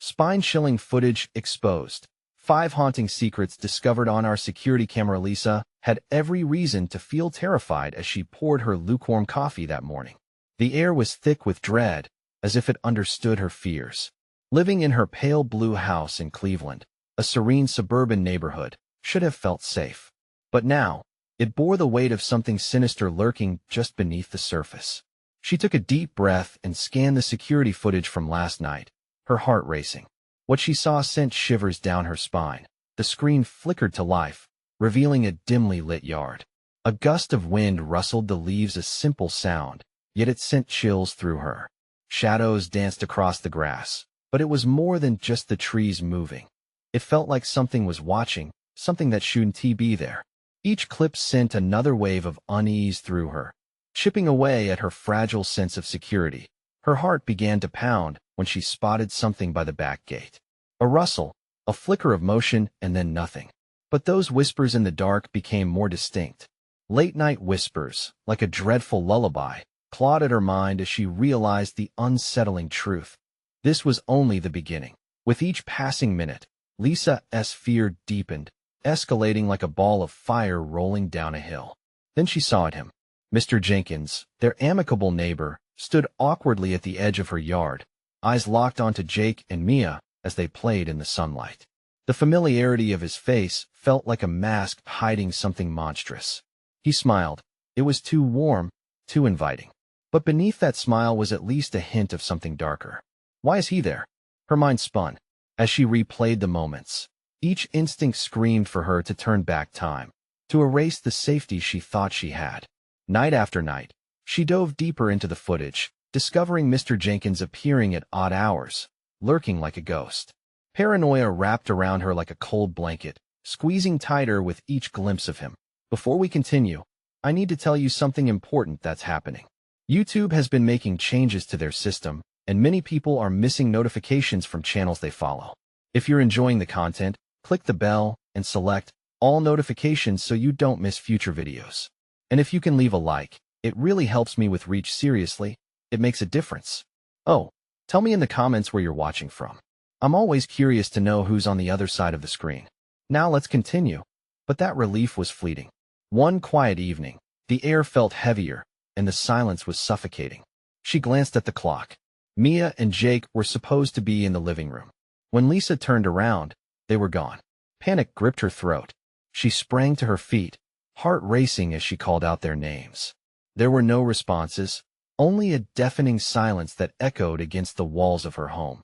Spine-chilling footage exposed. 5 haunting secrets discovered on our security camera. Lisa had every reason to feel terrified as she poured her lukewarm coffee that morning. The air was thick with dread, as if it understood her fears. Living in her pale blue house in Cleveland, a serene suburban neighborhood, should have felt safe. But now, it bore the weight of something sinister lurking just beneath the surface. She took a deep breath and scanned the security footage from last night, her heart racing. What she saw sent shivers down her spine. The screen flickered to life, revealing a dimly lit yard. A gust of wind rustled the leaves, a simple sound, yet it sent chills through her. Shadows danced across the grass, but it was more than just the trees moving. It felt like something was watching, something that shouldn't be there. Each clip sent another wave of unease through her, chipping away at her fragile sense of security. Her heart began to pound when she spotted something by the back gate. A rustle, a flicker of motion, and then nothing. But those whispers in the dark became more distinct. Late-night whispers, like a dreadful lullaby, clawed at her mind as she realized the unsettling truth. This was only the beginning. With each passing minute, Lisa's fear deepened, escalating like a ball of fire rolling down a hill. Then she saw him. Mr. Jenkins, their amicable neighbor, stood awkwardly at the edge of her yard, eyes locked onto Jake and Mia as they played in the sunlight. The familiarity of his face felt like a mask hiding something monstrous. He smiled. It was too warm, too inviting. But beneath that smile was at least a hint of something darker. Why is he there? Her mind spun as she replayed the moments. Each instinct screamed for her to turn back time, to erase the safety she thought she had. Night after night, she dove deeper into the footage, discovering Mr. Jenkins appearing at odd hours, lurking like a ghost. Paranoia wrapped around her like a cold blanket, squeezing tighter with each glimpse of him. Before we continue, I need to tell you something important that's happening. YouTube has been making changes to their system, and many people are missing notifications from channels they follow. If you're enjoying the content, click the bell and select all notifications so you don't miss future videos. And if you can leave a like, it really helps me with reach. Seriously, it makes a difference. Oh, tell me in the comments where you're watching from. I'm always curious to know who's on the other side of the screen. Now let's continue. But that relief was fleeting. One quiet evening, the air felt heavier, and the silence was suffocating. She glanced at the clock. Mia and Jake were supposed to be in the living room. When Lisa turned around, they were gone. Panic gripped her throat. She sprang to her feet, heart racing as she called out their names. There were no responses, only a deafening silence that echoed against the walls of her home.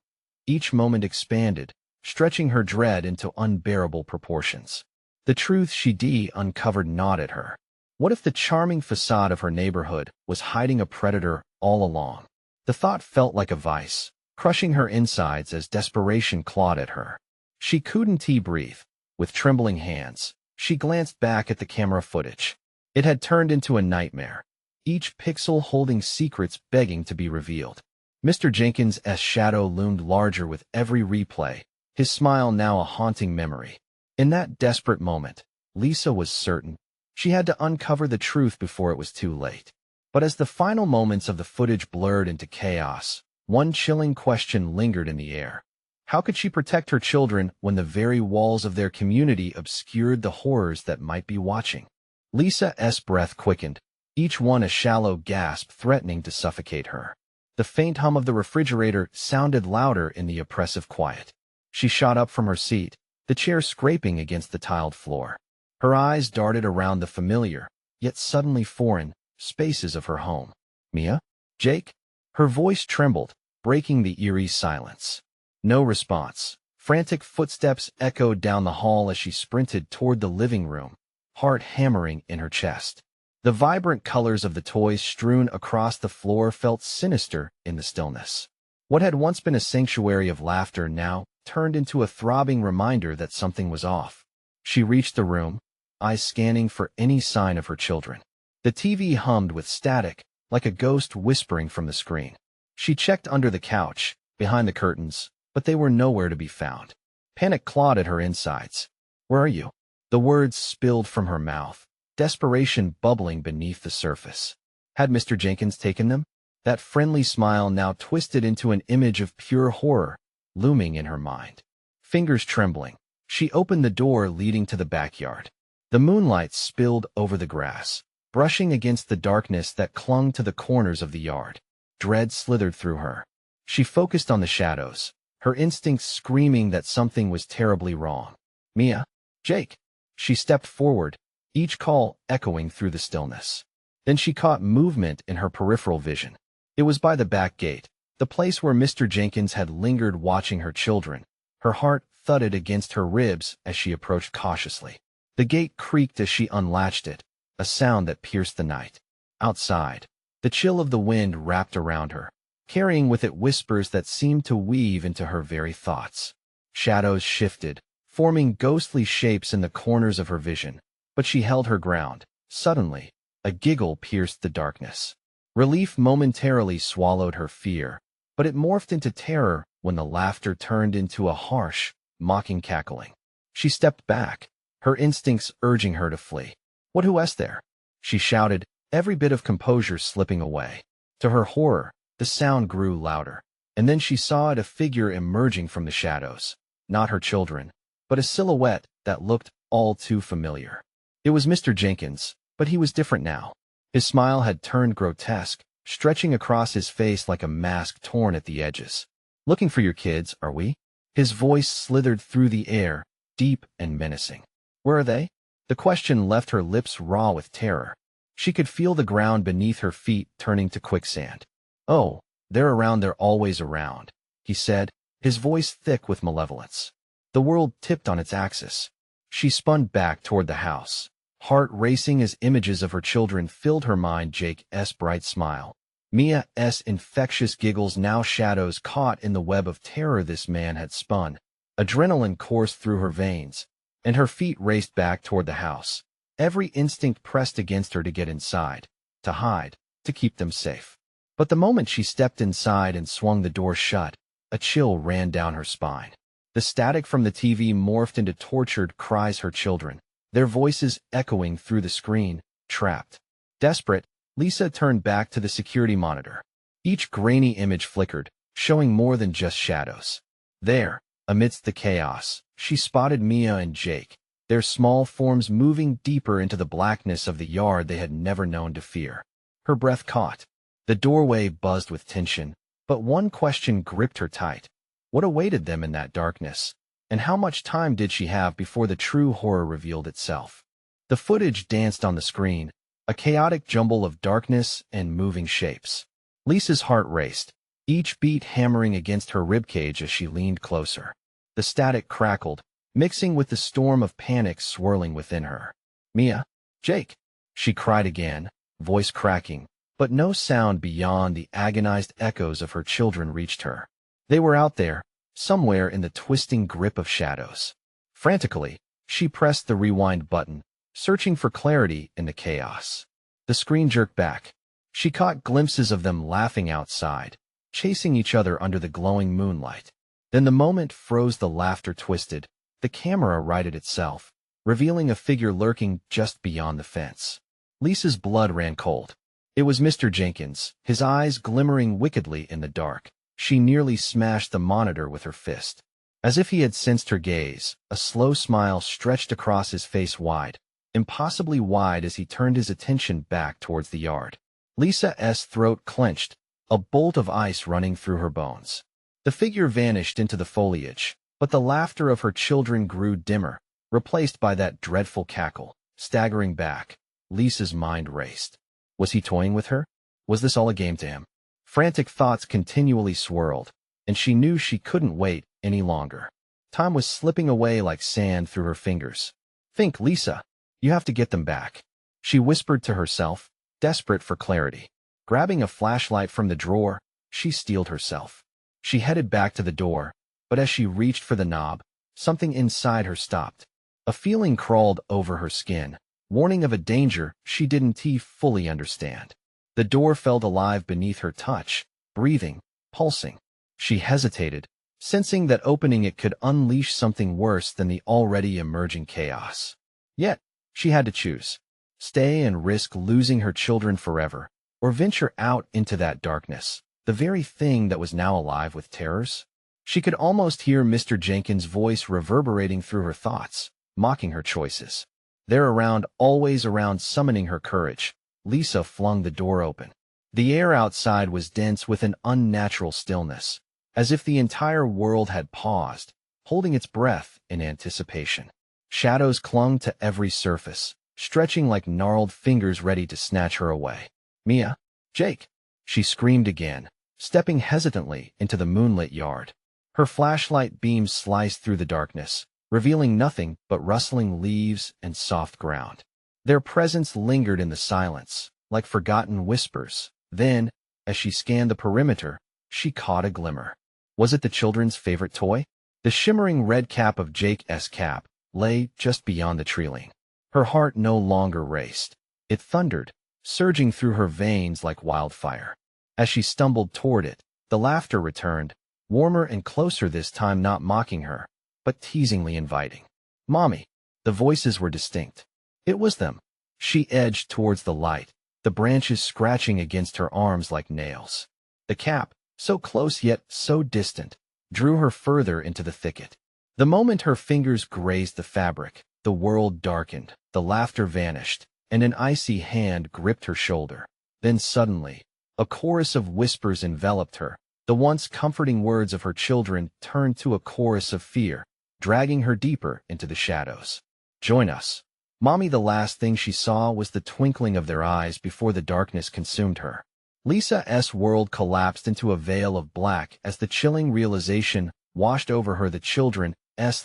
Each moment expanded, stretching her dread into unbearable proportions. The truth she uncovered gnawed at her. What if the charming facade of her neighborhood was hiding a predator all along? The thought felt like a vice, crushing her insides as desperation clawed at her. She couldn't breathe. With trembling hands, she glanced back at the camera footage. It had turned into a nightmare, each pixel holding secrets begging to be revealed. Mr. Jenkins' shadow loomed larger with every replay, his smile now a haunting memory. In that desperate moment, Lisa was certain she had to uncover the truth before it was too late. But as the final moments of the footage blurred into chaos, one chilling question lingered in the air. How could she protect her children when the very walls of their community obscured the horrors that might be watching? Lisa's breath quickened, each one a shallow gasp threatening to suffocate her. The faint hum of the refrigerator sounded louder in the oppressive quiet. She shot up from her seat, the chair scraping against the tiled floor. Her eyes darted around the familiar, yet suddenly foreign, spaces of her home. Mia? Jake? Her voice trembled, breaking the eerie silence. No response. Frantic footsteps echoed down the hall as she sprinted toward the living room, heart hammering in her chest. The vibrant colors of the toys strewn across the floor felt sinister in the stillness. What had once been a sanctuary of laughter now turned into a throbbing reminder that something was off. She reached the room, eyes scanning for any sign of her children. The TV hummed with static, like a ghost whispering from the screen. She checked under the couch, behind the curtains, but they were nowhere to be found. Panic clawed at her insides. Where are you? The words spilled from her mouth, desperation bubbling beneath the surface. Had Mr. Jenkins taken them? That friendly smile now twisted into an image of pure horror. looming in her mind. Fingers trembling, she opened the door leading to the backyard. The moonlight spilled over the grass, brushing against the darkness that clung to the corners of the yard. Dread slithered through her. She focused on the shadows, her instincts screaming that something was terribly wrong. Mia? Jake? She stepped forward, each call echoing through the stillness. Then she caught movement in her peripheral vision. It was by the back gate, the place where Mr. Jenkins had lingered watching her children. Her heart thudded against her ribs as she approached cautiously. The gate creaked as she unlatched it, a sound that pierced the night. Outside, the chill of the wind wrapped around her, carrying with it whispers that seemed to weave into her very thoughts. Shadows shifted, forming ghostly shapes in the corners of her vision, but she held her ground. Suddenly, a giggle pierced the darkness. Relief momentarily swallowed her fear, but it morphed into terror when the laughter turned into a harsh, mocking cackling. She stepped back, her instincts urging her to flee. "What who is there?" she shouted, every bit of composure slipping away. To her horror, the sound grew louder, and then she saw a figure emerging from the shadows. Not her children, but a silhouette that looked all too familiar. It was Mr. Jenkins, but he was different now. His smile had turned grotesque, stretching across his face like a mask torn at the edges. "Looking for your kids, are we?" His voice slithered through the air, deep and menacing. "Where are they?" The question left her lips raw with terror. She could feel the ground beneath her feet turning to quicksand. "Oh, they're around, they're always around," he said, his voice thick with malevolence. The world tipped on its axis. She spun back toward the house, heart racing as images of her children filled her mind. Jake's bright smile, Mia's infectious giggles, now shadows caught in the web of terror this man had spun. Adrenaline coursed through her veins, and her feet raced back toward the house. Every instinct pressed against her to get inside, to hide, to keep them safe. But the moment she stepped inside and swung the door shut, a chill ran down her spine. The static from the TV morphed into tortured cries, her children, their voices echoing through the screen. Trapped. Desperate, Lisa turned back to the security monitor. Each grainy image flickered, showing more than just shadows. There, amidst the chaos, she spotted Mia and Jake, their small forms moving deeper into the blackness of the yard they had never known to fear. Her breath caught. The doorway buzzed with tension, but one question gripped her tight. What awaited them in that darkness? And how much time did she have before the true horror revealed itself? The footage danced on the screen, a chaotic jumble of darkness and moving shapes. Lisa's heart raced, each beat hammering against her ribcage as she leaned closer. The static crackled, mixing with the storm of panic swirling within her. "Mia? Jake?" she cried again, voice cracking, but no sound beyond the agonized echoes of her children reached her. They were out there, somewhere in the twisting grip of shadows. Frantically, she pressed the rewind button, searching for clarity in the chaos. The screen jerked back. She caught glimpses of them laughing outside, chasing each other under the glowing moonlight. Then the moment froze, the laughter twisted, the camera righted itself, revealing a figure lurking just beyond the fence. Lisa's blood ran cold. It was Mr. Jenkins, his eyes glimmering wickedly in the dark. She nearly smashed the monitor with her fist. As if he had sensed her gaze, a slow smile stretched across his face, wide, impossibly wide, as he turned his attention back towards the yard. Lisa's throat clenched, a bolt of ice running through her bones. The figure vanished into the foliage, but the laughter of her children grew dimmer, replaced by that dreadful cackle. Staggering back, Lisa's mind raced. Was he toying with her? Was this all a game to him? Frantic thoughts continually swirled, and she knew she couldn't wait any longer. Time was slipping away like sand through her fingers. "Think, Lisa. You have to get them back," she whispered to herself, desperate for clarity. Grabbing a flashlight from the drawer, she steeled herself. She headed back to the door, but as she reached for the knob, something inside her stopped. A feeling crawled over her skin, warning of a danger she didn't fully understand. The door felt alive beneath her touch, breathing, pulsing. She hesitated, sensing that opening it could unleash something worse than the already emerging chaos. Yet, she had to choose. Stay and risk losing her children forever, or venture out into that darkness, the very thing that was now alive with terrors. She could almost hear Mr. Jenkins' voice reverberating through her thoughts, mocking her choices. There around, always around, summoning her courage. Lisa flung the door open. The air outside was dense with an unnatural stillness, as if the entire world had paused, holding its breath in anticipation. Shadows clung to every surface, stretching like gnarled fingers ready to snatch her away. "Mia! Jake!" she screamed again, stepping hesitantly into the moonlit yard. Her flashlight beams sliced through the darkness, revealing nothing but rustling leaves and soft ground. Their presence lingered in the silence, like forgotten whispers. Then, as she scanned the perimeter, she caught a glimmer. Was it the children's favorite toy? The shimmering red cap of Jake's cap lay just beyond the treeling. Her heart no longer raced. It thundered, surging through her veins like wildfire. As she stumbled toward it, the laughter returned, warmer and closer this time, not mocking her, but teasingly inviting. "Mommy!" The voices were distinct. It was them. She edged towards the light, the branches scratching against her arms like nails. The cap, so close yet so distant, drew her further into the thicket. The moment her fingers grazed the fabric, the world darkened, the laughter vanished, and an icy hand gripped her shoulder. Then suddenly, a chorus of whispers enveloped her. The once comforting words of her children turned to a chorus of fear, dragging her deeper into the shadows. "Join us." Mommy, the last thing she saw was the twinkling of their eyes before the darkness consumed her. Lisa's world collapsed into a veil of black as the chilling realization washed over her. The children's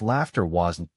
laughter wasn't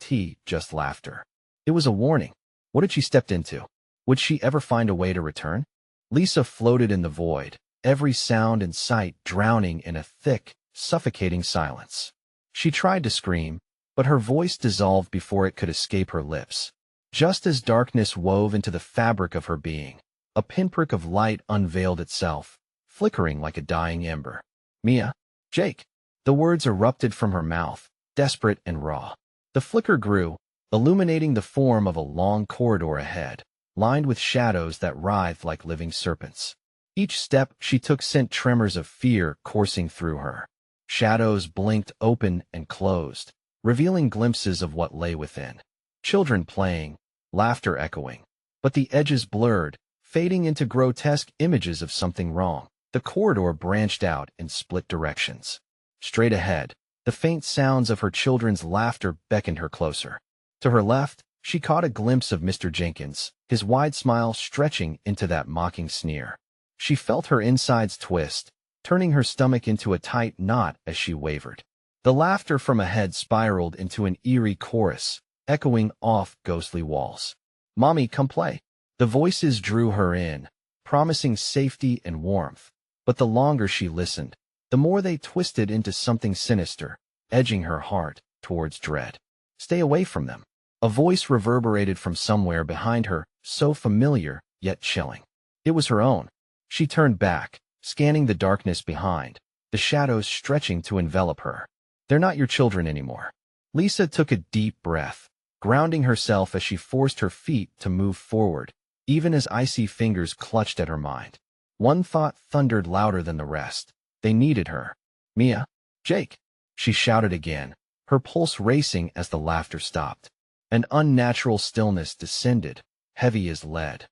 just laughter. It was a warning. What had she stepped into? Would she ever find a way to return? Lisa floated in the void, every sound and sight drowning in a thick, suffocating silence. She tried to scream, but her voice dissolved before it could escape her lips. Just as darkness wove into the fabric of her being, a pinprick of light unveiled itself, flickering like a dying ember. "Mia! Jake!" The words erupted from her mouth, desperate and raw. The flicker grew, illuminating the form of a long corridor ahead, lined with shadows that writhed like living serpents. Each step she took sent tremors of fear coursing through her. Shadows blinked open and closed, revealing glimpses of what lay within. Children playing, laughter echoing. But the edges blurred, fading into grotesque images of something wrong. The corridor branched out in split directions. Straight ahead, the faint sounds of her children's laughter beckoned her closer. To her left, she caught a glimpse of Mr. Jenkins, his wide smile stretching into that mocking sneer. She felt her insides twist, turning her stomach into a tight knot as she wavered. The laughter from ahead spiraled into an eerie chorus, echoing off ghostly walls. "Mommy, come play." The voices drew her in, promising safety and warmth. But the longer she listened, the more they twisted into something sinister, edging her heart towards dread. "Stay away from them." A voice reverberated from somewhere behind her, so familiar yet chilling. It was her own. She turned back, scanning the darkness behind, the shadows stretching to envelop her. "They're not your children anymore." Lisa took a deep breath, grounding herself as she forced her feet to move forward, even as icy fingers clutched at her mind. One thought thundered louder than the rest. They needed her. "Mia! Jake!" she shouted again, her pulse racing as the laughter stopped. An unnatural stillness descended, heavy as lead.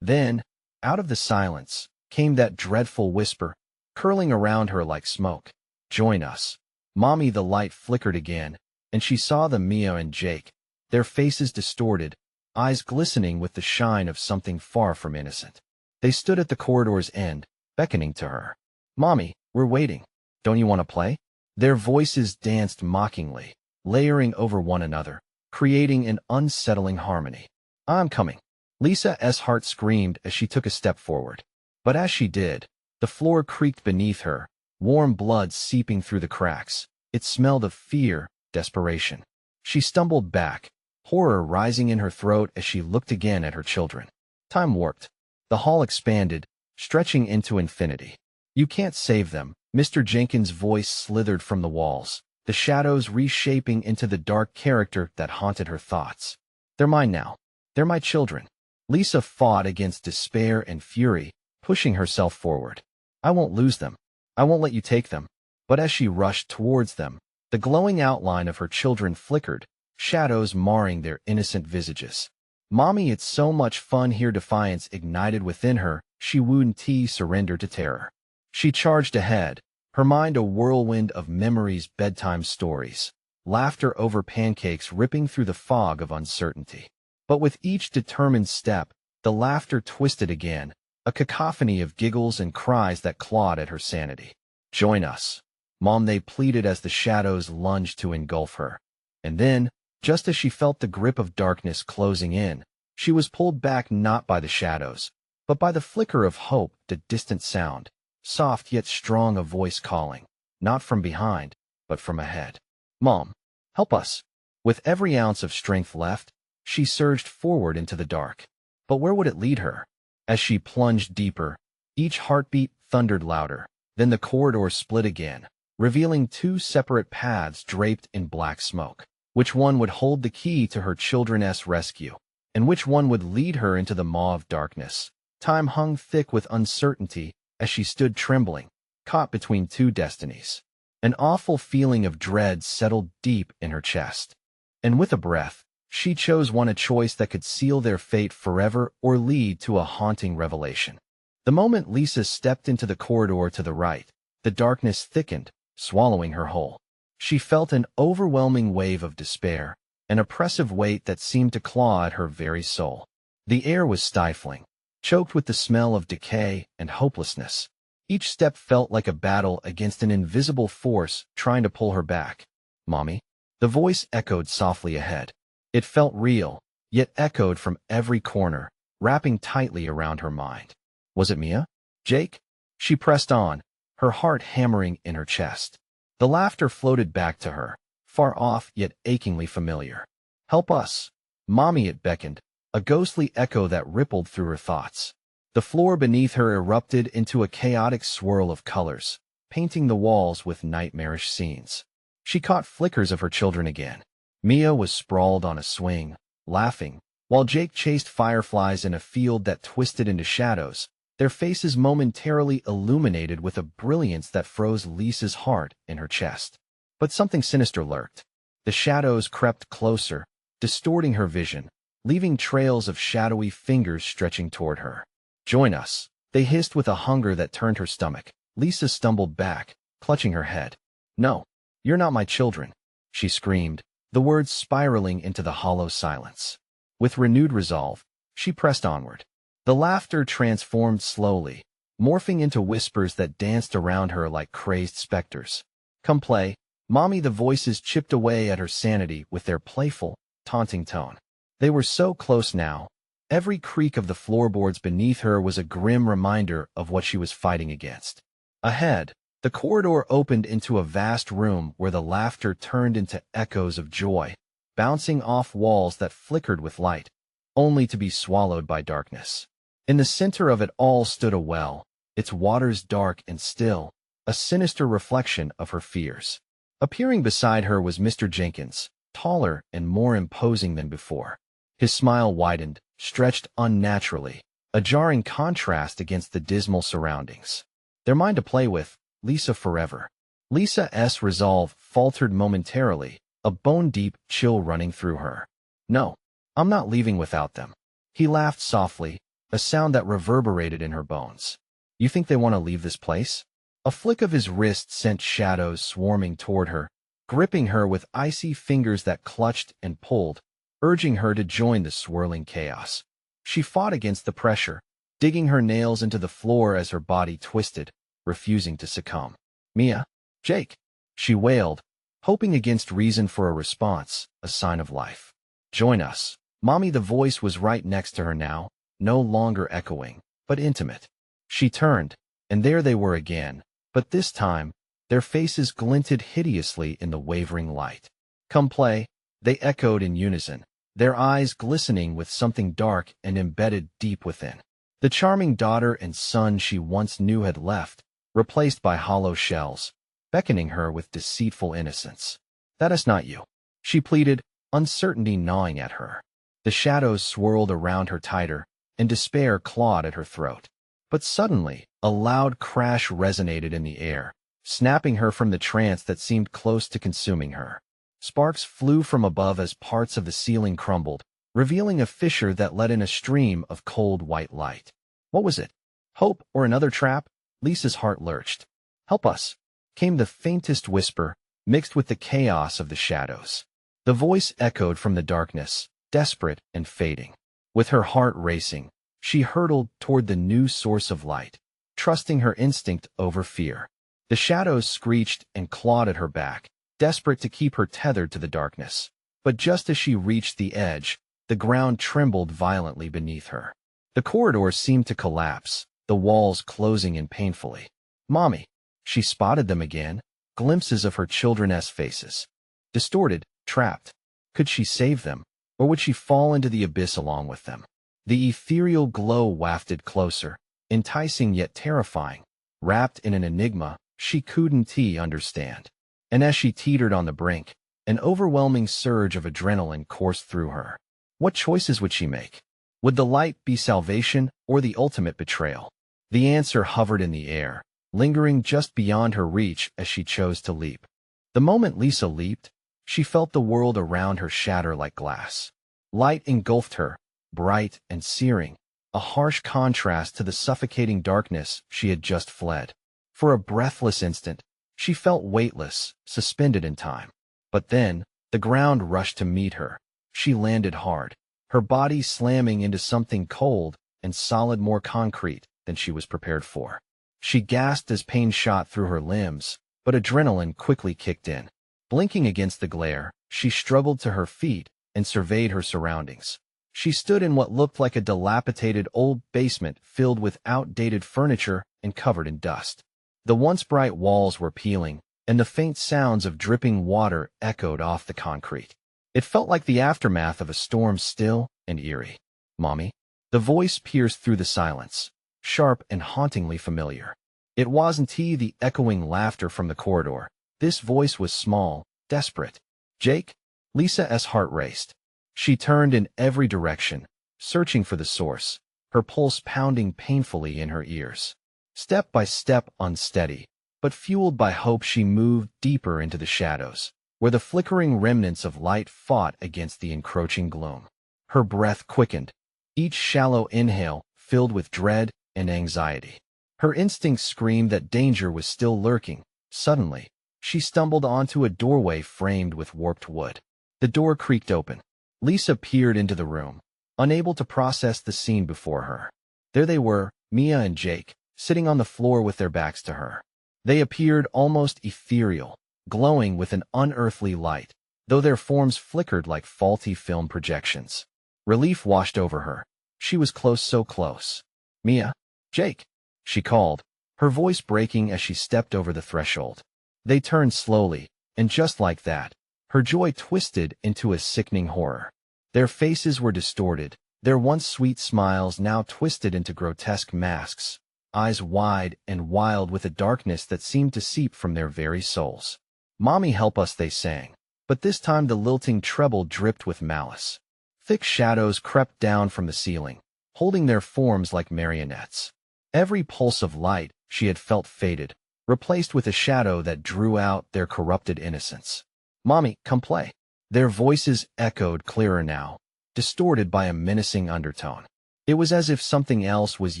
Then, out of the silence, came that dreadful whisper, curling around her like smoke. "Join us." Mommy, the light flickered again, and she saw the Mia and Jake, their faces distorted, eyes glistening with the shine of something far from innocent. They stood at the corridor's end, beckoning to her. "Mommy, we're waiting. Don't you want to play?" Their voices danced mockingly, layering over one another, creating an unsettling harmony. "I'm coming." Lisa's heart screamed as she took a step forward. But as she did, the floor creaked beneath her, warm blood seeping through the cracks. It smelled of fear, desperation. She stumbled back, horror rising in her throat as she looked again at her children. Time warped. The hall expanded, stretching into infinity. "You can't save them." Mr. Jenkins' voice slithered from the walls, the shadows reshaping into the dark character that haunted her thoughts. "They're mine now. They're my children." Lisa fought against despair and fury, pushing herself forward. "I won't lose them. I won't let you take them." But as she rushed towards them, the glowing outline of her children flickered, shadows marring their innocent visages. "Mommy, it's so much fun here." Defiance ignited within her. She wouldn't surrender to terror. She charged ahead, her mind a whirlwind of memories, bedtime stories, laughter over pancakes ripping through the fog of uncertainty. But with each determined step, the laughter twisted again, a cacophony of giggles and cries that clawed at her sanity. "Join us, Mom," they pleaded as the shadows lunged to engulf her. And then, just as she felt the grip of darkness closing in, she was pulled back not by the shadows, but by the flicker of hope, the distant sound, soft yet strong, a voice calling, not from behind, but from ahead. "Mom, help us." With every ounce of strength left, she surged forward into the dark. But where would it lead her? As she plunged deeper, each heartbeat thundered louder. Then the corridor split again, revealing two separate paths draped in black smoke. Which one would hold the key to her children's rescue, and which one would lead her into the maw of darkness? Time hung thick with uncertainty as she stood trembling, caught between two destinies. An awful feeling of dread settled deep in her chest. And with a breath, she chose one, a choice that could seal their fate forever or lead to a haunting revelation. The moment Lisa stepped into the corridor to the right, the darkness thickened, swallowing her whole. She felt an overwhelming wave of despair, an oppressive weight that seemed to claw at her very soul. The air was stifling, choked with the smell of decay and hopelessness. Each step felt like a battle against an invisible force trying to pull her back. "Mommy?" The voice echoed softly ahead. It felt real, yet echoed from every corner, wrapping tightly around her mind. Was it Mia? Jake? She pressed on, her heart hammering in her chest. The laughter floated back to her, far off yet achingly familiar. "Help us, Mommy," it beckoned, a ghostly echo that rippled through her thoughts. The floor beneath her erupted into a chaotic swirl of colors, painting the walls with nightmarish scenes. She caught flickers of her children again. Mia was sprawled on a swing, laughing, while Jake chased fireflies in a field that twisted into shadows, their faces momentarily illuminated with a brilliance that froze Lisa's heart in her chest. But something sinister lurked. The shadows crept closer, distorting her vision, leaving trails of shadowy fingers stretching toward her. "Join us," they hissed with a hunger that turned her stomach. Lisa stumbled back, clutching her head. "No, you're not my children," she screamed, the words spiraling into the hollow silence. With renewed resolve, she pressed onward. The laughter transformed slowly, morphing into whispers that danced around her like crazed specters. "Come play, Mommy." The voices chipped away at her sanity with their playful, taunting tone. They were so close now. Every creak of the floorboards beneath her was a grim reminder of what she was fighting against. Ahead, the corridor opened into a vast room where the laughter turned into echoes of joy, bouncing off walls that flickered with light, only to be swallowed by darkness. In the center of it all stood a well, its waters dark and still, a sinister reflection of her fears. Appearing beside her was Mr. Jenkins, taller and more imposing than before. His smile widened, stretched unnaturally, a jarring contrast against the dismal surroundings. "They're mine to play with, Lisa, forever." Lisa's resolve faltered momentarily, a bone-deep chill running through her. "No, I'm not leaving without them." He laughed softly, a sound that reverberated in her bones. "You think they want to leave this place?" A flick of his wrist sent shadows swarming toward her, gripping her with icy fingers that clutched and pulled, urging her to join the swirling chaos. She fought against the pressure, digging her nails into the floor as her body twisted, refusing to succumb. "Mia, Jake," she wailed, hoping against reason for a response, a sign of life. "Join us, Mommy." The voice was right next to her now, no longer echoing, but intimate. She turned, and there they were again, but this time, their faces glinted hideously in the wavering light. "Come play," they echoed in unison, their eyes glistening with something dark and embedded deep within. The charming daughter and son she once knew had left, replaced by hollow shells, beckoning her with deceitful innocence. "That is not you," she pleaded, uncertainty gnawing at her. The shadows swirled around her tighter, and despair clawed at her throat. But suddenly, a loud crash resonated in the air, snapping her from the trance that seemed close to consuming her. Sparks flew from above as parts of the ceiling crumbled, revealing a fissure that let in a stream of cold white light. What was it? Hope or another trap? Lisa's heart lurched. "Help us," came the faintest whisper, mixed with the chaos of the shadows. The voice echoed from the darkness, desperate and fading. With her heart racing, she hurtled toward the new source of light, trusting her instinct over fear. The shadows screeched and clawed at her back, desperate to keep her tethered to the darkness. But just as she reached the edge, the ground trembled violently beneath her. The corridor seemed to collapse, the walls closing in painfully. "Mommy!" She spotted them again, glimpses of her children's faces. Distorted, trapped. Could she save them, or would she fall into the abyss along with them? The ethereal glow wafted closer, enticing yet terrifying. Wrapped in an enigma she couldn't understand. And as she teetered on the brink, an overwhelming surge of adrenaline coursed through her. What choices would she make? Would the light be salvation or the ultimate betrayal? The answer hovered in the air, lingering just beyond her reach as she chose to leap. The moment Lisa leaped, she felt the world around her shatter like glass. Light engulfed her, bright and searing, a harsh contrast to the suffocating darkness she had just fled. For a breathless instant, she felt weightless, suspended in time. But then, the ground rushed to meet her. She landed hard, her body slamming into something cold and solid, more concrete than she was prepared for. She gasped as pain shot through her limbs, but adrenaline quickly kicked in. Blinking against the glare, she struggled to her feet and surveyed her surroundings. She stood in what looked like a dilapidated old basement filled with outdated furniture and covered in dust. The once bright walls were peeling, and the faint sounds of dripping water echoed off the concrete. It felt like the aftermath of a storm, still and eerie. "Mommy?" The voice pierced through the silence, sharp and hauntingly familiar. It wasn't the echoing laughter from the corridor. This voice was small, desperate. "Jake?" Lisa's heart raced. She turned in every direction, searching for the source, her pulse pounding painfully in her ears. Step by step, unsteady, but fueled by hope, she moved deeper into the shadows, where the flickering remnants of light fought against the encroaching gloom. Her breath quickened, each shallow inhale filled with dread and anxiety. Her instincts screamed that danger was still lurking. Suddenly, she stumbled onto a doorway framed with warped wood. The door creaked open. Lisa peered into the room, unable to process the scene before her. There they were, Mia and Jake, sitting on the floor with their backs to her. They appeared almost ethereal, glowing with an unearthly light, though their forms flickered like faulty film projections. Relief washed over her. She was close, so close. "Mia? Jake?" she called, her voice breaking as she stepped over the threshold. They turned slowly, and just like that, her joy twisted into a sickening horror. Their faces were distorted, their once sweet smiles now twisted into grotesque masks, eyes wide and wild with a darkness that seemed to seep from their very souls. "Mommy, help us," they sang, but this time the lilting treble dripped with malice. Thick shadows crept down from the ceiling, holding their forms like marionettes. Every pulse of light she had felt faded, replaced with a shadow that drew out their corrupted innocence. "Mommy, come play." Their voices echoed clearer now, distorted by a menacing undertone. It was as if something else was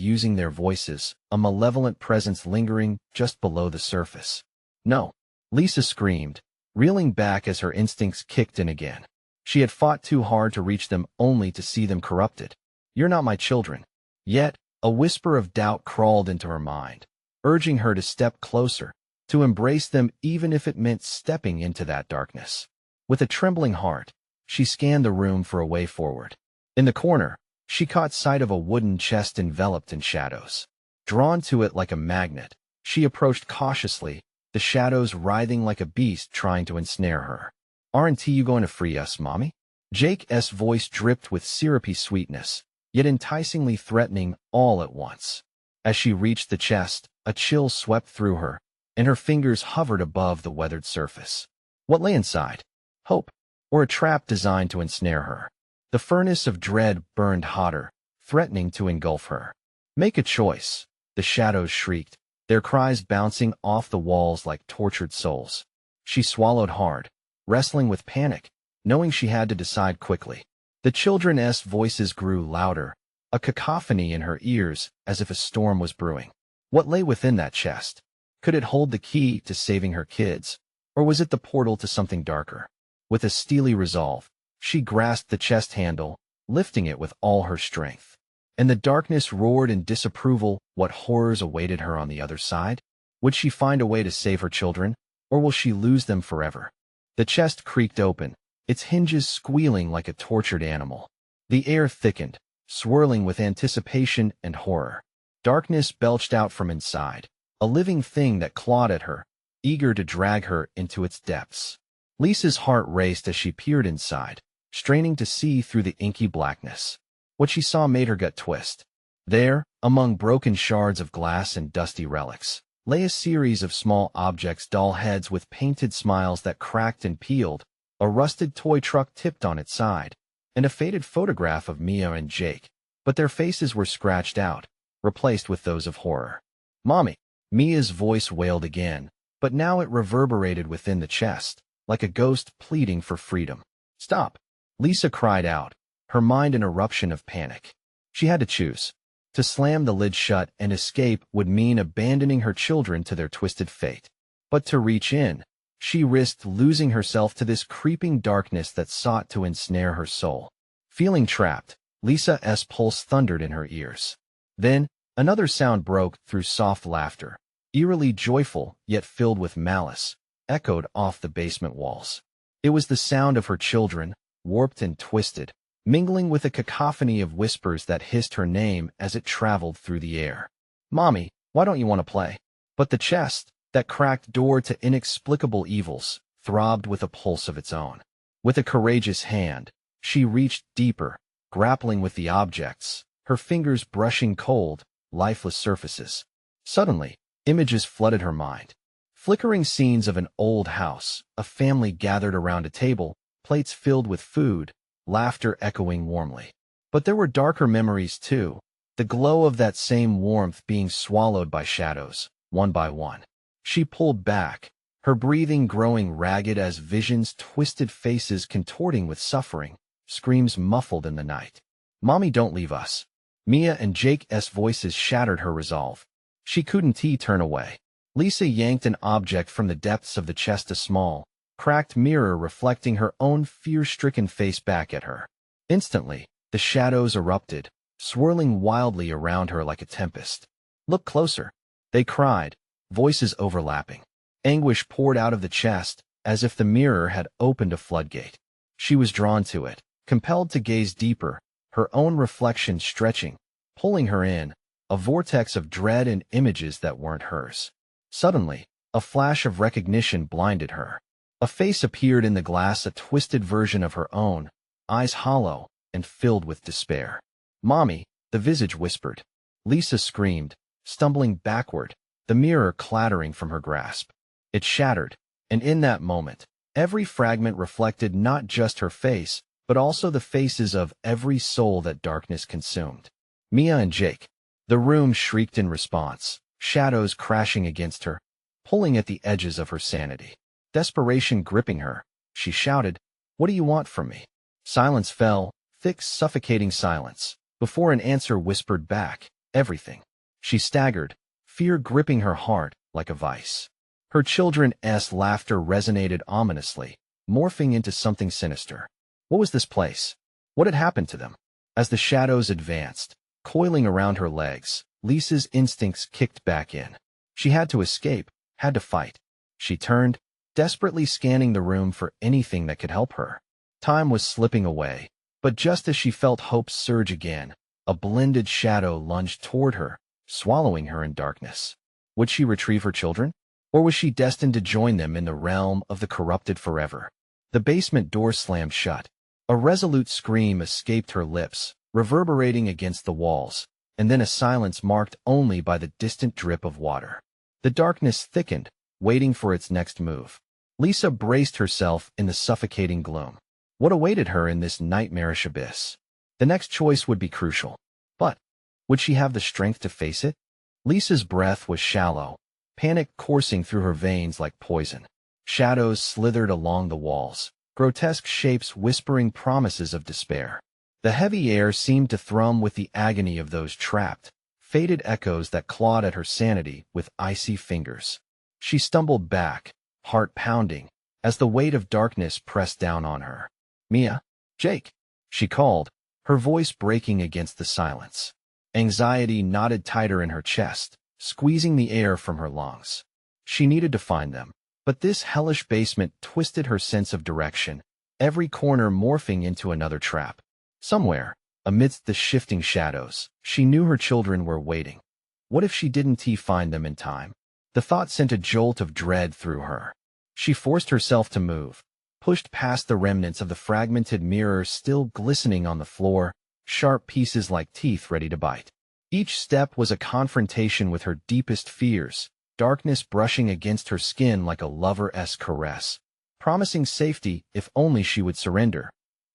using their voices, a malevolent presence lingering just below the surface. "No!" Lisa screamed, reeling back as her instincts kicked in again. She had fought too hard to reach them, only to see them corrupted. "You're not my children." Yet, a whisper of doubt crawled into her mind, urging her to step closer, to embrace them even if it meant stepping into that darkness. With a trembling heart, she scanned the room for a way forward. In the corner, she caught sight of a wooden chest enveloped in shadows. Drawn to it like a magnet, she approached cautiously, the shadows writhing like a beast trying to ensnare her. "Aren't you going to free us, Mommy?" Jake's voice dripped with syrupy sweetness, yet enticingly threatening all at once. As she reached the chest, a chill swept through her, and her fingers hovered above the weathered surface. What lay inside? Hope, or a trap designed to ensnare her? The furnace of dread burned hotter, threatening to engulf her. "Make a choice," the shadows shrieked, their cries bouncing off the walls like tortured souls. She swallowed hard, wrestling with panic, knowing she had to decide quickly. The children's voices grew louder, a cacophony in her ears as if a storm was brewing. What lay within that chest? Could it hold the key to saving her kids, or was it the portal to something darker? With a steely resolve, she grasped the chest handle, lifting it with all her strength. And the darkness roared in disapproval. What horrors awaited her on the other side? Would she find a way to save her children, or will she lose them forever? The chest creaked open, its hinges squealing like a tortured animal. The air thickened, swirling with anticipation and horror. Darkness belched out from inside, a living thing that clawed at her, eager to drag her into its depths. Lisa's heart raced as she peered inside, straining to see through the inky blackness. What she saw made her gut twist. There, among broken shards of glass and dusty relics, lay a series of small objects, doll heads with painted smiles that cracked and peeled, a rusted toy truck tipped on its side, and a faded photograph of Mia and Jake, but their faces were scratched out, replaced with those of horror. "Mommy!" Mia's voice wailed again, but now it reverberated within the chest, like a ghost pleading for freedom. "Stop!" Lisa cried out, her mind an eruption of panic. She had to choose. To slam the lid shut and escape would mean abandoning her children to their twisted fate. But to reach in, she risked losing herself to this creeping darkness that sought to ensnare her soul. Feeling trapped, Lisa's pulse thundered in her ears. Then, another sound broke through soft laughter, eerily joyful yet filled with malice, echoed off the basement walls. It was the sound of her children, warped and twisted, mingling with a cacophony of whispers that hissed her name as it traveled through the air. "Mommy, why don't you want to play?" But the chest, that cracked door to inexplicable evils, throbbed with a pulse of its own. With a courageous hand, she reached deeper, grappling with the objects, her fingers brushing cold, lifeless surfaces. Suddenly, images flooded her mind. Flickering scenes of an old house, a family gathered around a table, plates filled with food, laughter echoing warmly. But there were darker memories too, the glow of that same warmth being swallowed by shadows, one by one. She pulled back, her breathing growing ragged as visions twisted faces contorting with suffering, screams muffled in the night. "Mommy, don't leave us." Mia and Jake's voices shattered her resolve. She couldn't turn away. Lisa yanked an object from the depths of the chest, a small, cracked mirror reflecting her own fear-stricken face back at her. Instantly, the shadows erupted, swirling wildly around her like a tempest. "Look closer," they cried, voices overlapping. Anguish poured out of the chest, as if the mirror had opened a floodgate. She was drawn to it, compelled to gaze deeper, her own reflection stretching, pulling her in, a vortex of dread and images that weren't hers. Suddenly, a flash of recognition blinded her. A face appeared in the glass, a twisted version of her own, eyes hollow and filled with despair. "Mommy," the visage whispered. Lisa screamed, stumbling backward, the mirror clattering from her grasp. It shattered, and in that moment, every fragment reflected not just her face, but also the faces of every soul that darkness consumed. Mia and Jake. The room shrieked in response, shadows crashing against her, pulling at the edges of her sanity. Desperation gripping her, she shouted, "What do you want from me?" Silence fell, thick, suffocating silence, before an answer whispered back, "Everything." She staggered, fear gripping her heart like a vice. Her children's laughter resonated ominously, morphing into something sinister. What was this place? What had happened to them? As the shadows advanced, coiling around her legs, Lisa's instincts kicked back in. She had to escape, had to fight. She turned, desperately scanning the room for anything that could help her. Time was slipping away, but just as she felt hope surge again, a blended shadow lunged toward her, swallowing her in darkness. Would she retrieve her children? Or was she destined to join them in the realm of the corrupted forever? The basement door slammed shut. A resolute scream escaped her lips, reverberating against the walls, and then a silence marked only by the distant drip of water. The darkness thickened, waiting for its next move. Lisa braced herself in the suffocating gloom. What awaited her in this nightmarish abyss? The next choice would be crucial. But would she have the strength to face it? Lisa's breath was shallow, panic coursing through her veins like poison. Shadows slithered along the walls, grotesque shapes whispering promises of despair. The heavy air seemed to thrum with the agony of those trapped, faded echoes that clawed at her sanity with icy fingers. She stumbled back, heart pounding, as the weight of darkness pressed down on her. "Mia? Jake?" she called, her voice breaking against the silence. Anxiety knotted tighter in her chest, squeezing the air from her lungs. She needed to find them, but this hellish basement twisted her sense of direction, every corner morphing into another trap. Somewhere, amidst the shifting shadows, she knew her children were waiting. What if she didn't find them in time? The thought sent a jolt of dread through her. She forced herself to move, pushed past the remnants of the fragmented mirror still glistening on the floor, sharp pieces like teeth ready to bite. Each step was a confrontation with her deepest fears, darkness brushing against her skin like a lover-esque caress, promising safety if only she would surrender.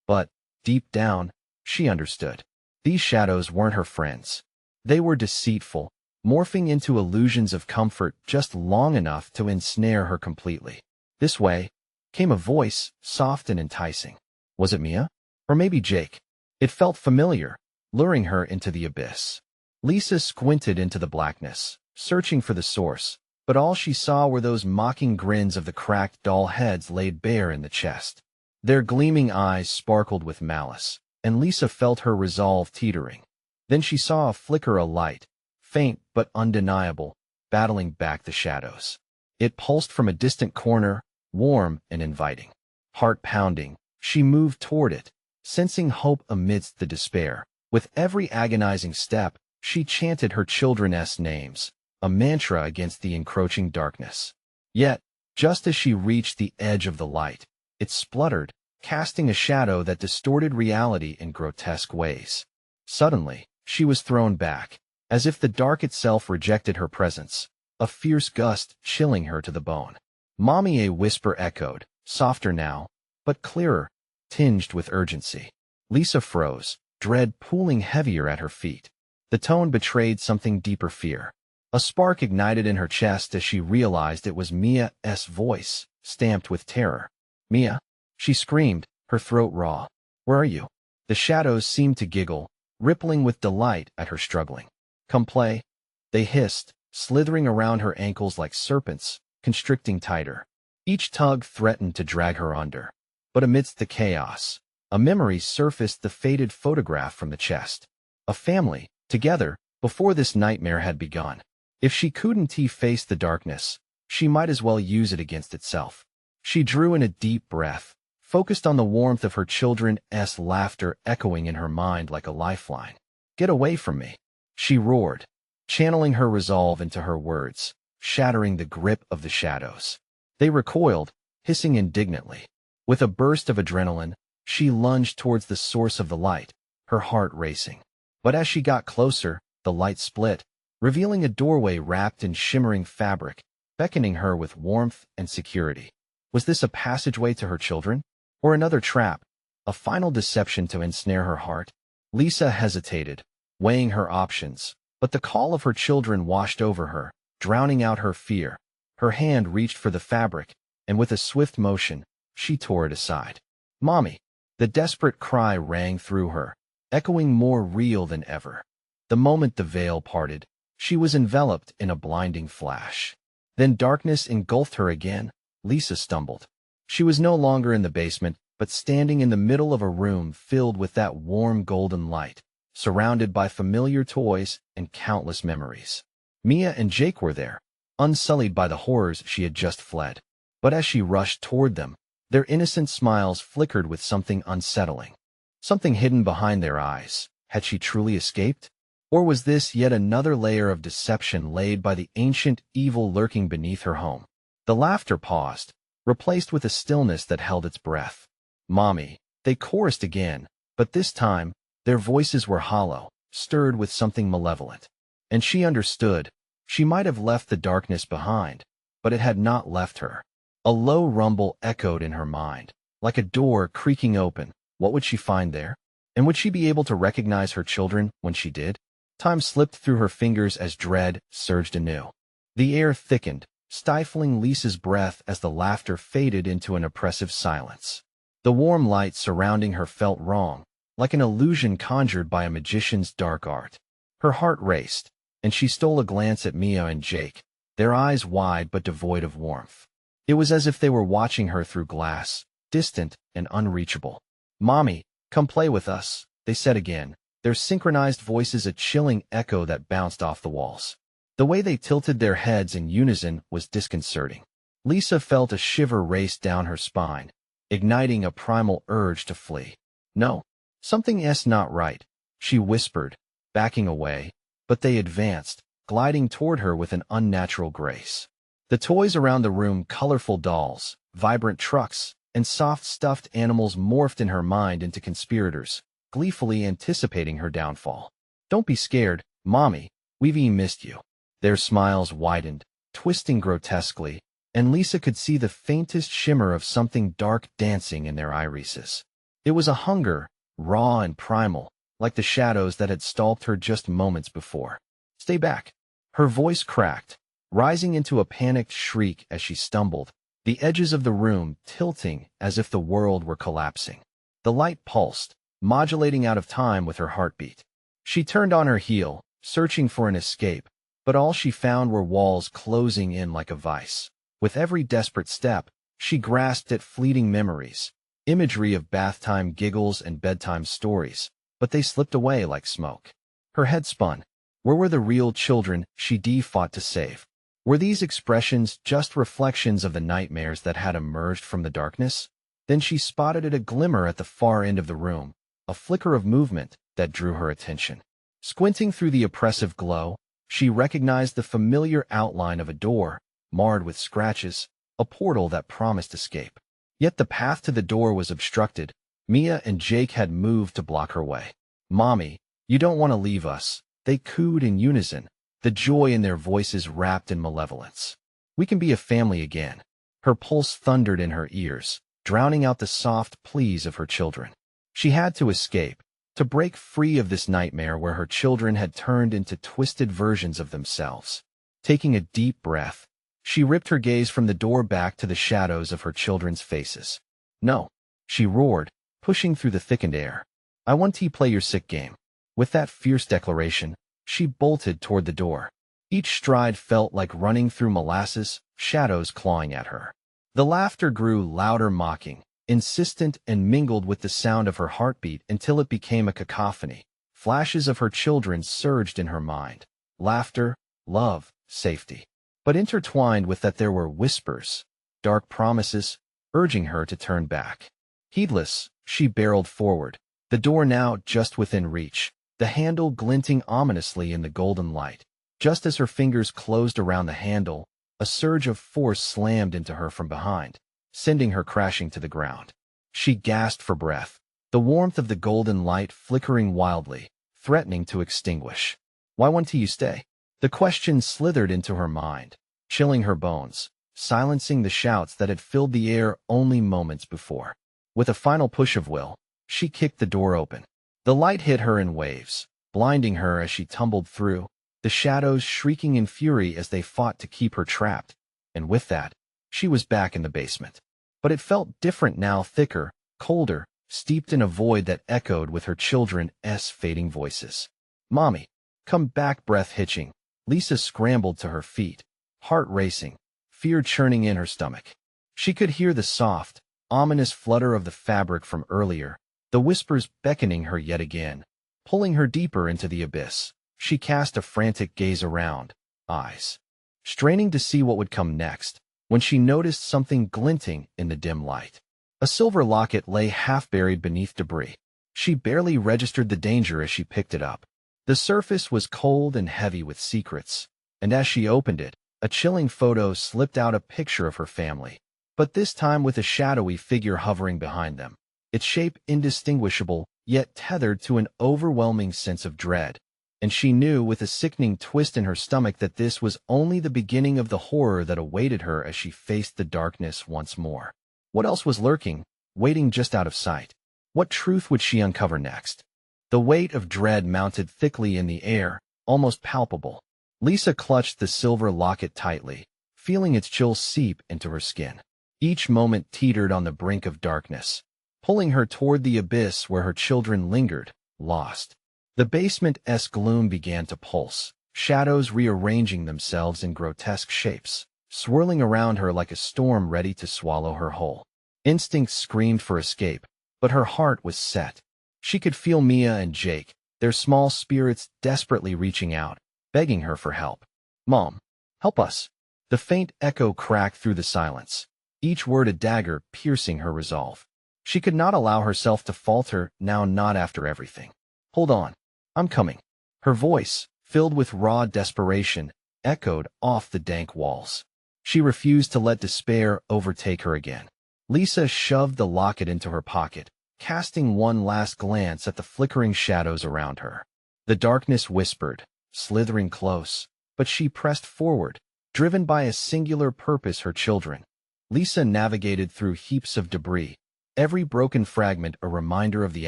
But, deep down, she understood. These shadows weren't her friends. They were deceitful, morphing into illusions of comfort just long enough to ensnare her completely. This way came a voice, soft and enticing. Was it Mia? Or maybe Jake? It felt familiar, luring her into the abyss. Lisa squinted into the blackness, searching for the source, but all she saw were those mocking grins of the cracked doll heads laid bare in the chest. Their gleaming eyes sparkled with malice, and Lisa felt her resolve teetering. Then she saw a flicker of light, faint but undeniable, battling back the shadows. It pulsed from a distant corner, warm and inviting. Heart pounding, she moved toward it, sensing hope amidst the despair. With every agonizing step, she chanted her children's names, a mantra against the encroaching darkness. Yet, just as she reached the edge of the light, it spluttered, casting a shadow that distorted reality in grotesque ways. Suddenly, she was thrown back, as if the dark itself rejected her presence, a fierce gust chilling her to the bone. "Mommy," a whisper echoed, softer now, but clearer, tinged with urgency. Lisa froze, dread pooling heavier at her feet. The tone betrayed something deeper fear. A spark ignited in her chest as she realized it was Mia's voice, stamped with terror. "Mia?" she screamed, her throat raw. "Where are you?" The shadows seemed to giggle, rippling with delight at her struggling. "Come play," they hissed, slithering around her ankles like serpents, constricting tighter. Each tug threatened to drag her under. But amidst the chaos, a memory surfaced, the faded photograph from the chest. A family, together, before this nightmare had begun. If she couldn't face the darkness, she might as well use it against itself. She drew in a deep breath, focused on the warmth of her children's laughter echoing in her mind like a lifeline. "Get away from me," she roared, channeling her resolve into her words, shattering the grip of the shadows. They recoiled, hissing indignantly. With a burst of adrenaline, she lunged towards the source of the light, her heart racing. But as she got closer, the light split, revealing a doorway wrapped in shimmering fabric, beckoning her with warmth and security. Was this a passageway to her children? Or another trap, a final deception to ensnare her heart? Lisa hesitated, weighing her options, but the call of her children washed over her, drowning out her fear. Her hand reached for the fabric, and with a swift motion, she tore it aside. "Mommy!" The desperate cry rang through her, echoing more real than ever. The moment the veil parted, she was enveloped in a blinding flash. Then darkness engulfed her again. Lisa stumbled. She was no longer in the basement, but standing in the middle of a room filled with that warm golden light, surrounded by familiar toys and countless memories. Mia and Jake were there, unsullied by the horrors she had just fled. But as she rushed toward them, their innocent smiles flickered with something unsettling. Something hidden behind their eyes. Had she truly escaped? Or was this yet another layer of deception laid by the ancient evil lurking beneath her home? The laughter paused, replaced with a stillness that held its breath. "Mommy," they chorused again, but this time, their voices were hollow, stirred with something malevolent. And she understood. She might have left the darkness behind, but it had not left her. A low rumble echoed in her mind, like a door creaking open. What would she find there? And would she be able to recognize her children when she did? Time slipped through her fingers as dread surged anew. The air thickened, stifling Lisa's breath as the laughter faded into an oppressive silence. The warm light surrounding her felt wrong, like an illusion conjured by a magician's dark art. Her heart raced, and she stole a glance at Mia and Jake, their eyes wide but devoid of warmth. It was as if they were watching her through glass, distant and unreachable. "Mommy, come play with us," they said again, their synchronized voices a chilling echo that bounced off the walls. The way they tilted their heads in unison was disconcerting. Lisa felt a shiver race down her spine, igniting a primal urge to flee. "No, something's not right," she whispered, backing away, but they advanced, gliding toward her with an unnatural grace. The toys around the room, colorful dolls, vibrant trucks, and soft stuffed animals morphed in her mind into conspirators, gleefully anticipating her downfall. "Don't be scared, Mommy, we've missed you." Their smiles widened, twisting grotesquely, and Lisa could see the faintest shimmer of something dark dancing in their irises. It was a hunger, raw and primal, like the shadows that had stalked her just moments before. "Stay back." Her voice cracked, rising into a panicked shriek as she stumbled, the edges of the room tilting as if the world were collapsing. The light pulsed, modulating out of time with her heartbeat. She turned on her heel, searching for an escape, but all she found were walls closing in like a vice. With every desperate step, she grasped at fleeting memories, imagery of bath-time giggles and bedtime stories, but they slipped away like smoke. Her head spun. Where were the real children she fought to save? Were these expressions just reflections of the nightmares that had emerged from the darkness? Then she spotted a glimmer at the far end of the room, a flicker of movement that drew her attention. Squinting through the oppressive glow, she recognized the familiar outline of a door, marred with scratches, a portal that promised escape. Yet the path to the door was obstructed. Mia and Jake had moved to block her way. "Mommy, you don't want to leave us," they cooed in unison, the joy in their voices wrapped in malevolence. "We can be a family again." Her pulse thundered in her ears, drowning out the soft pleas of her children. She had to escape, to break free of this nightmare where her children had turned into twisted versions of themselves. Taking a deep breath, she ripped her gaze from the door back to the shadows of her children's faces. "No," she roared, pushing through the thickened air. "I want to play your sick game." With that fierce declaration, she bolted toward the door. Each stride felt like running through molasses, shadows clawing at her. The laughter grew louder, mocking, insistent, and mingled with the sound of her heartbeat until it became a cacophony. Flashes of her children surged in her mind. Laughter, love, safety. But intertwined with that there were whispers, dark promises, urging her to turn back. Heedless, she barreled forward, the door now just within reach, the handle glinting ominously in the golden light. Just as her fingers closed around the handle, a surge of force slammed into her from behind, sending her crashing to the ground. She gasped for breath, the warmth of the golden light flickering wildly, threatening to extinguish. "Why won't you stay?" The question slithered into her mind, chilling her bones, silencing the shouts that had filled the air only moments before. With a final push of will, she kicked the door open. The light hit her in waves, blinding her as she tumbled through, the shadows shrieking in fury as they fought to keep her trapped. And with that, she was back in the basement. But it felt different now, thicker, colder, steeped in a void that echoed with her children's fading voices. "Mommy, come back!" Breath hitching, Lisa scrambled to her feet, heart racing, fear churning in her stomach. She could hear the soft, ominous flutter of the fabric from earlier, the whispers beckoning her yet again, pulling her deeper into the abyss. She cast a frantic gaze around, eyes straining to see what would come next, when she noticed something glinting in the dim light. A silver locket lay half-buried beneath debris. She barely registered the danger as she picked it up. The surface was cold and heavy with secrets, and as she opened it, a chilling photo slipped out, a picture of her family, but this time with a shadowy figure hovering behind them, its shape indistinguishable, yet tethered to an overwhelming sense of dread. And she knew with a sickening twist in her stomach that this was only the beginning of the horror that awaited her as she faced the darkness once more. What else was lurking, waiting just out of sight? What truth would she uncover next? The weight of dread mounted thickly in the air, almost palpable. Lisa clutched the silver locket tightly, feeling its chill seep into her skin. Each moment teetered on the brink of darkness, pulling her toward the abyss where her children lingered, lost. The basement's gloom began to pulse, shadows rearranging themselves in grotesque shapes, swirling around her like a storm ready to swallow her whole. Instincts screamed for escape, but her heart was set. She could feel Mia and Jake, their small spirits desperately reaching out, begging her for help. "Mom, help us." The faint echo cracked through the silence, each word a dagger piercing her resolve. She could not allow herself to falter now, not after everything. "Hold on. I'm coming." Her voice, filled with raw desperation, echoed off the dank walls. She refused to let despair overtake her again. Lisa shoved the locket into her pocket, casting one last glance at the flickering shadows around her. The darkness whispered, slithering close, but she pressed forward, driven by a singular purpose: her children. Lisa navigated through heaps of debris, every broken fragment a reminder of the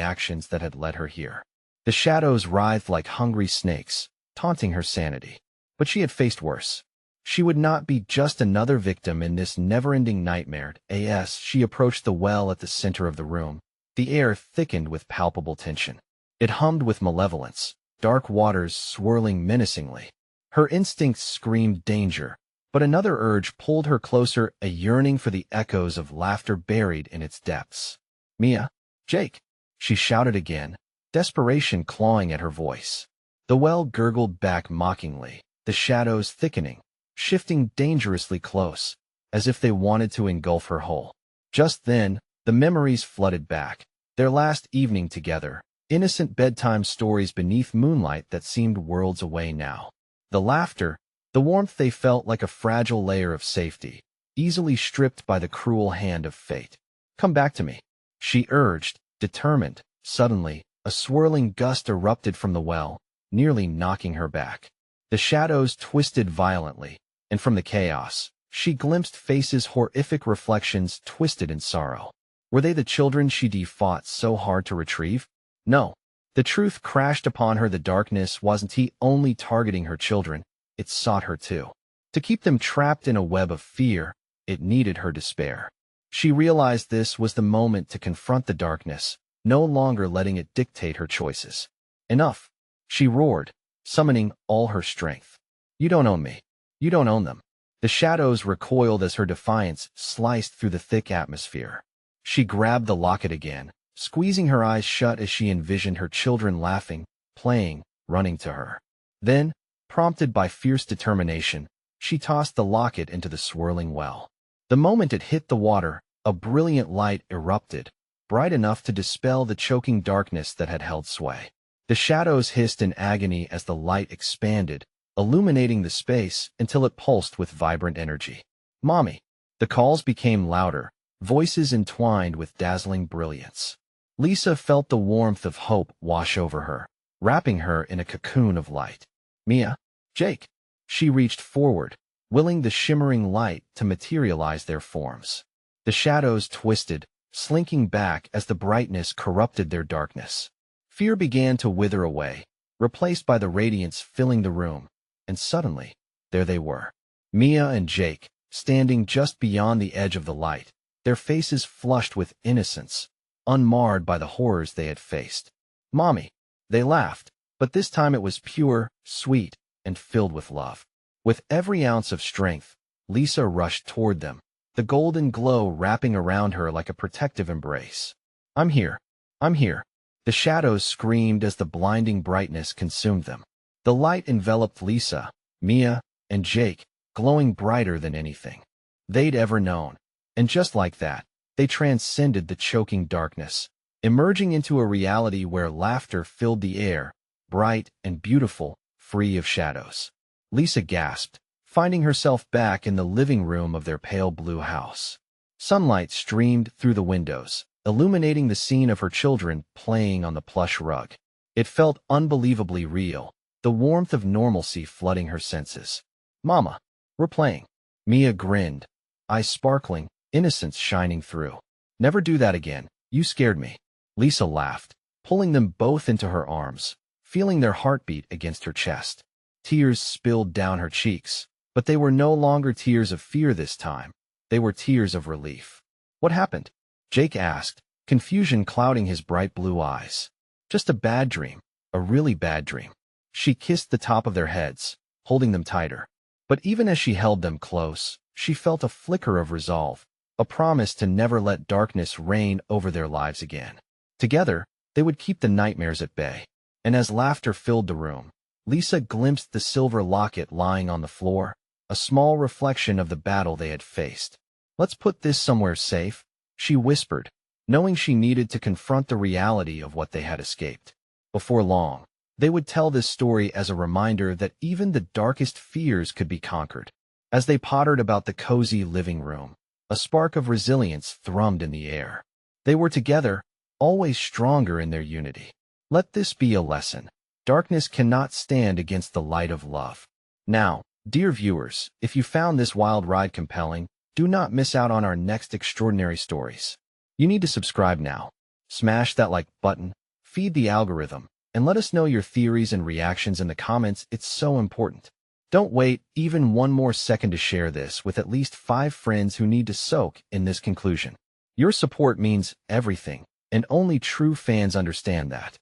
actions that had led her here. The shadows writhed like hungry snakes, taunting her sanity. But she had faced worse. She would not be just another victim in this never-ending nightmare. As she approached the well at the center of the room, the air thickened with palpable tension. It hummed with malevolence, dark waters swirling menacingly. Her instincts screamed danger, but another urge pulled her closer, a yearning for the echoes of laughter buried in its depths. "Mia, Jake," she shouted again, desperation clawing at her voice. The well gurgled back mockingly, the shadows thickening, shifting dangerously close, as if they wanted to engulf her whole. Just then, the memories flooded back, their last evening together, innocent bedtime stories beneath moonlight that seemed worlds away now. The laughter, the warmth they felt like a fragile layer of safety, easily stripped by the cruel hand of fate. "Come back to me," she urged, determined. Suddenly, a swirling gust erupted from the well, nearly knocking her back. The shadows twisted violently, and from the chaos, she glimpsed faces, horrific reflections twisted in sorrow. Were they the children she'd fought so hard to retrieve? No. The truth crashed upon her: the darkness wasn't only targeting her children, it sought her too. To keep them trapped in a web of fear, it needed her despair. She realized this was the moment to confront the darkness, no longer letting it dictate her choices. "Enough," she roared, summoning all her strength. "You don't own me. You don't own them." The shadows recoiled as her defiance sliced through the thick atmosphere. She grabbed the locket again, squeezing her eyes shut as she envisioned her children laughing, playing, running to her. Then, prompted by fierce determination, she tossed the locket into the swirling well. The moment it hit the water, a brilliant light erupted, bright enough to dispel the choking darkness that had held sway. The shadows hissed in agony as the light expanded, illuminating the space until it pulsed with vibrant energy. "Mommy!" The calls became louder, voices entwined with dazzling brilliance. Lisa felt the warmth of hope wash over her, wrapping her in a cocoon of light. "Mia, Jake." She reached forward, willing the shimmering light to materialize their forms. The shadows twisted, slinking back as the brightness corrupted their darkness. Fear began to wither away, replaced by the radiance filling the room, and suddenly, there they were. Mia and Jake, standing just beyond the edge of the light, their faces flushed with innocence, unmarred by the horrors they had faced. "Mommy," they laughed, but this time it was pure, sweet, and filled with love. With every ounce of strength, Lisa rushed toward them, the golden glow wrapping around her like a protective embrace. "I'm here. I'm here." The shadows screamed as the blinding brightness consumed them. The light enveloped Lisa, Mia, and Jake, glowing brighter than anything they'd ever known. And just like that, they transcended the choking darkness, emerging into a reality where laughter filled the air, bright and beautiful, free of shadows. Lisa gasped, finding herself back in the living room of their pale blue house. Sunlight streamed through the windows, illuminating the scene of her children playing on the plush rug. It felt unbelievably real, the warmth of normalcy flooding her senses. "Mama, we're playing." Mia grinned, eyes sparkling, innocence shining through. "Never do that again. You scared me." Lisa laughed, pulling them both into her arms, feeling their heartbeat against her chest. Tears spilled down her cheeks, but they were no longer tears of fear this time. They were tears of relief. What happened? Jake asked, confusion clouding his bright blue eyes. Just a bad dream, a really bad dream. She kissed the top of their heads, holding them tighter. But even as she held them close, she felt a flicker of resolve, a promise to never let darkness reign over their lives again. Together, they would keep the nightmares at bay. And as laughter filled the room, Lisa glimpsed the silver locket lying on the floor, a small reflection of the battle they had faced. "Let's put this somewhere safe," she whispered, knowing she needed to confront the reality of what they had escaped. Before long, they would tell this story as a reminder that even the darkest fears could be conquered. As they pottered about the cozy living room, a spark of resilience thrummed in the air. They were together, always stronger in their unity. Let this be a lesson. Darkness cannot stand against the light of love. Now, dear viewers, if you found this wild ride compelling, do not miss out on our next extraordinary stories. You need to subscribe now. Smash that like button, feed the algorithm, and let us know your theories and reactions in the comments. It's so important. Don't wait even one more second to share this with at least 5 friends who need to soak in this conclusion. Your support means everything, and only true fans understand that.